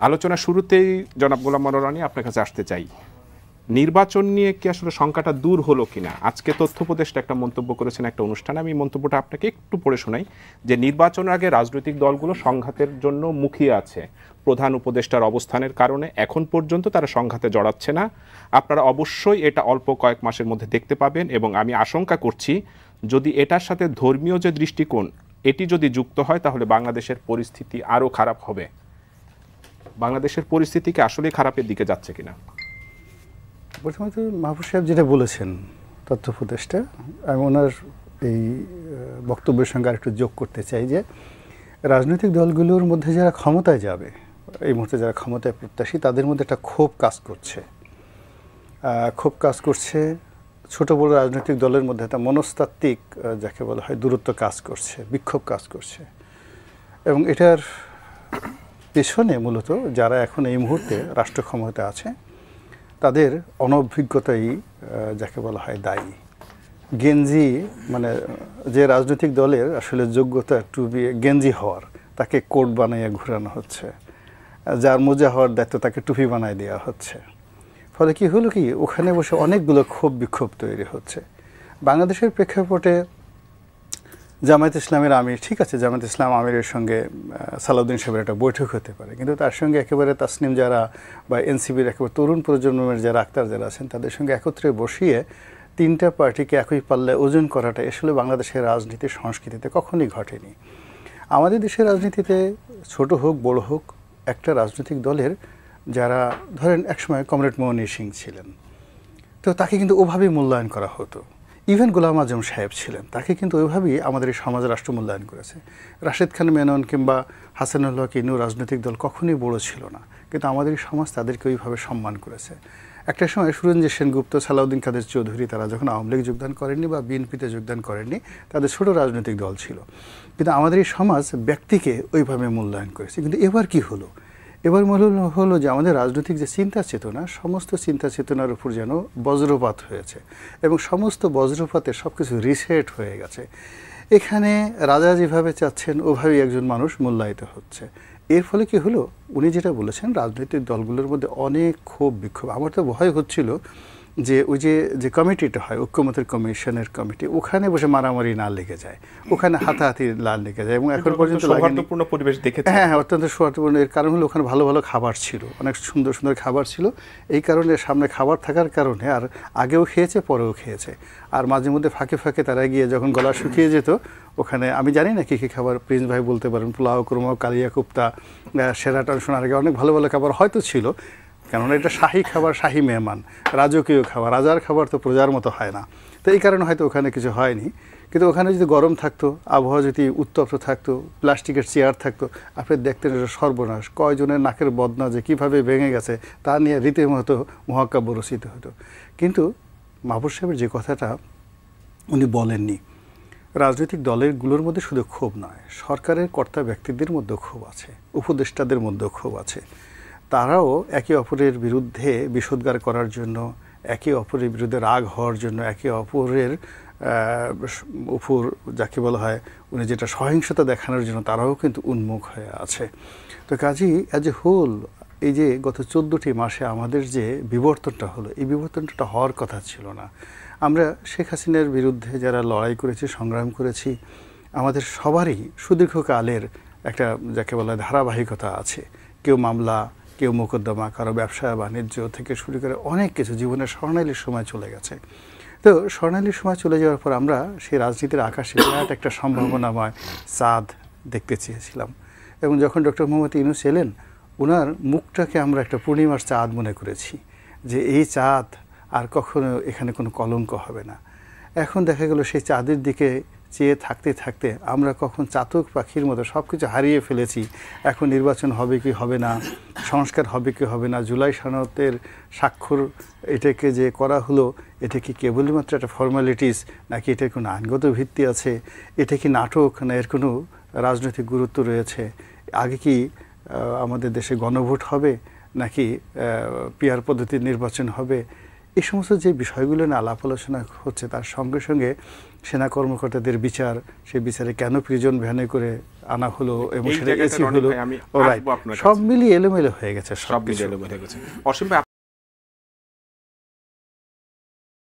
আলোচনা শুরুতেই জনাব গোলাম মনোয়ার রানী আপনার কাছে আসতে চাই, নির্বাচন নিয়ে কি আসলে শঙ্কাটা দূর হলো কিনা? আজকে তথ্য উপদেষ্টা একটা মন্তব্য করেছেন একটা অনুষ্ঠানে, আমি মন্তব্যটা আপনাকে একটু পড়ে শোনাই, যে নির্বাচনের আগে রাজনৈতিক দলগুলো সংঘাতের জন্য মুখিয়ে আছে, প্রধান উপদেষ্টার অবস্থানের কারণে এখন পর্যন্ত তারা সংঘাতে জড়াচ্ছে না। আপনারা অবশ্যই এটা অল্প কয়েক মাসের মধ্যে দেখতে পাবেন, এবং আমি আশঙ্কা করছি যদি এটার সাথে ধর্মীয় যে দৃষ্টিকোণ এটি যদি যুক্ত হয় তাহলে বাংলাদেশের পরিস্থিতি আরও খারাপ হবে। বাংলাদেশের পরিস্থিতি কি আসলে খারাপের দিকে যাচ্ছে কিনা? প্রথমত মাহফুজ সাহেব যেটা বলেছেন তথ্য উপদেষ্টা, আমি ওনার এই বক্তব্যের সঙ্গে আরেকটু যোগ করতে চাই যে রাজনৈতিক দলগুলোর মধ্যে যারা ক্ষমতায় যাবে, এই মুহূর্তে যারা ক্ষমতায় প্রত্যাশী, তাদের মধ্যে একটা ক্ষোভ কাজ করছে। ছোট বড় রাজনৈতিক দলের মধ্যে একটা মনস্তাত্ত্বিক যাকে বলা হয় দূরত্ব কাজ করছে, বিক্ষোভ কাজ করছে। এবং এটার পেছনে মূলত যারা এখন এই মুহূর্তে রাষ্ট্র ক্ষমতায় আছে তাদের অনভিজ্ঞতাই যাকে বলা হয় দায়ী। গেঞ্জি মানে যে রাজনৈতিক দলের আসলে যোগ্যতা টু বি গেঞ্জি হওয়ার, তাকে কোট বানাইয়া ঘুরানো হচ্ছে, যার মোজা হওয়ার দায়িত্ব তাকে টুপি বানায় দেওয়া হচ্ছে। ফলে কি হলো কি, ওখানে বসে অনেকগুলো ক্ষোভ বিক্ষোভ তৈরি হচ্ছে। বাংলাদেশের প্রেক্ষাপটে জামায়াত ইসলামের আমির, ঠিক আছে, জামায়াত ইসলাম আমিরের সঙ্গে সালাউদ্দিন সাহেবের একটা বৈঠক হতে পারে, কিন্তু তার সঙ্গে একেবারে তাসনিম যারা বা এনসিবির একেবারে তরুণ প্রজন্মের যারা আক্তার যারা আছেন তাদের সঙ্গে একত্রে বসিয়ে তিনটা পার্টিকে একই পাল্লায় ওজন করাটা আসলে বাংলাদেশের রাজনীতির সংস্কৃতিতে কখনোই ঘটেনি। আমাদের দেশের রাজনীতিতে ছোট হোক বড় হোক, একটা রাজনৈতিক দলের যারা ধরেন একসময় কমরেড মোহনী সিং ছিলেন, তো তাকে কিন্তু ওভাবেই মূল্যায়ন করা হতো। ইভেন গোলাম আজম সাহেব ছিলেন, তাকে কিন্তু ওইভাবেই আমাদের এই সমাজ রাষ্ট্র মূল্যায়ন করেছে। রাশেদ খান মেনন কিংবা হাসানুল্লাহ কিনু রাজনৈতিক দল কখনোই বড় ছিল না, কিন্তু আমাদের এই সমাজ তাদেরকে ওইভাবে সম্মান করেছে। একটা সময় সুরঞ্জিত সেনগুপ্ত, সালাউদ্দিন কাদের চৌধুরী তারা যখন আওয়ামী লীগ যোগদান করেননি বা বিএনপিতে যোগদান করেননি, তাদের ছোট রাজনৈতিক দল ছিল, কিন্তু আমাদের এই সমাজ ব্যক্তিকে ওইভাবে মূল্যায়ন করেছে। কিন্তু এবার কি হলো, এবার হলো যে আমাদের রাজনৈতিক যে চিন্তা চেতনা, সমস্ত চিন্তা চেতনার উপর যেন বজ্রপাত হয়েছে, এবং সমস্ত বজ্রপাতে সব কিছু রিসেট হয়ে গেছে। এখানে রাজা যেভাবে চাচ্ছেন ওভাবেই একজন মানুষ মূল্যায়িত হচ্ছে। এর ফলে কি হলো, উনি যেটা বলেছেন রাজনৈতিক দলগুলোর মধ্যে অনেক ক্ষোভ বিক্ষোভ। আমার তো ভয় হচ্ছিল যে ওই যে কমিটিটা হয় ঐক্যমতের কমিশনের কমিটি, ওখানে বসে মারামারি না লেগে যায়, ওখানে হাতাহাতি না লেগে যায়। এবং এখন পর্যন্ত সৌহার্দ্যপূর্ণ পরিবেশ দেখেছি। হ্যাঁ, অত্যন্ত সৌহার্দ্যপূর্ণ। এর কারণ হলো ওখানে ভালো ভালো খাবার ছিল, অনেক সুন্দর সুন্দর খাবার ছিল। এই কারণে সামনে খাবার থাকার কারণে আর আগেও খেয়েছে পরেও খেয়েছে। আর মাঝে মধ্যে ফাঁকে ফাঁকে তারা গিয়ে যখন গলা শুকিয়ে যেত, ওখানে আমি জানি না কী কী খাবার, প্রিন্স ভাই বলতে পারেন, পোলাও, কুরমা, কালিয়া কোপ্তা, সেরাটন, সোনার আগে অনেক ভালো ভালো খাবার হয়তো ছিল, কেননা এটা শাহী খাবার, শাহী মেহমান, রাজকীয় খাবার। রাজার খাবার তো প্রজার মতো হয় না, তো এই কারণে হয়তো ওখানে কিছু হয়নি। কিন্তু ওখানে যদি গরম থাকতো, আবহাওয়া যদি উত্তপ্ত থাকতো, প্লাস্টিকের চেয়ার থাকতো, আপনি দেখতেন এটা সর্বনাশ, কয়জনের নাকের বদনা যে কীভাবে ভেঙে গেছে তা নিয়ে রীতিমতো মহাকাব্য রচিত হতো। কিন্তু মাহফুজ সাহেবের যে কথাটা উনি বলেননি, রাজনৈতিক দলগুলোর মধ্যে শুধু ক্ষোভ নয়, সরকারের কর্তা ব্যক্তিদের মধ্যেও ক্ষোভ আছে, উপদেষ্টাদের মধ্যেও ক্ষোভ আছে। তারাও একে অপরের বিরুদ্ধে বিষোদ্গার করার জন্য, একে অপরের বিরুদ্ধে রাগ হওয়ার জন্য, একে অপরের উপর যাকে বলা হয় উনি যেটা সহিংসতা দেখানোর জন্য তারাও কিন্তু উন্মুখ হয়ে আছে। তো কাজেই অ্যাজ এ হোল এই যে গত 14টি মাসে আমাদের যে বিবর্তনটা হলো, এই বিবর্তনটা হওয়ার কথা ছিল না। আমরা শেখ হাসিনার বিরুদ্ধে যারা লড়াই করেছি, সংগ্রাম করেছি, আমাদের সবারই সুদীর্ঘকালের একটা যাকে বলা ধারাবাহিকতা আছে। কেউ মামলা, কেউ মোকদ্দমা, কারো ব্যবসা বাণিজ্য থেকে শুরু করে অনেক কিছু, জীবনের স্বর্ণালীর সময় চলে গেছে। তো স্বর্ণালীর সময় চলে যাওয়ার পর আমরা সেই রাজনীতির আকাশে বিরাট একটা সম্ভাবনাময় চাঁদ দেখতে চেয়েছিলাম। এবং যখন ডক্টর মোহাম্মদ ইউনূস এলেন, ওনার মুখটাকে আমরা একটা পূর্ণিমার চাঁদ মনে করেছি, যে এই চাঁদ আর কখনো এখানে কোনো কলঙ্ক হবে না। এখন দেখা গেল সেই চাঁদের দিকে চেয়ে থাকতে থাকতে আমরা কখন চাতক পাখির মতো সব কিছু হারিয়ে ফেলেছি। এখন নির্বাচন হবে কি হবে না, সংস্কার হবে কি হবে না, জুলাই সনদের স্বাক্ষর এটাকে যে করা হলো, এটা কি কেবলমাত্র একটা ফর্মালিটিস নাকি এটার কোনো আইনগত ভিত্তি আছে, এটা কি নাটক না এর কোনো রাজনৈতিক গুরুত্ব রয়েছে, আগে কি আমাদের দেশে গণভোট হবে নাকি পিআর পদ্ধতির নির্বাচন হবে, এই সমস্ত যে বিষয়গুলো নিয়ে আলাপ আলোচনা হচ্ছে তার সঙ্গে সঙ্গে সেনা কর্মকর্তাদের বিচার, সেই বিচারে কেন প্রিজন ভ্যানে করে আনা হলো এবং এই সেটা জায়গাটা এসি রনি হলো, ভাই আমি রাইট, আসবো আপনার সব কাছে। মিলিয়ে এলোমেলো হয়ে গেছে সব মিলে কিছু। এলোমেলো হয়ে গেছে। অসীম ভাই,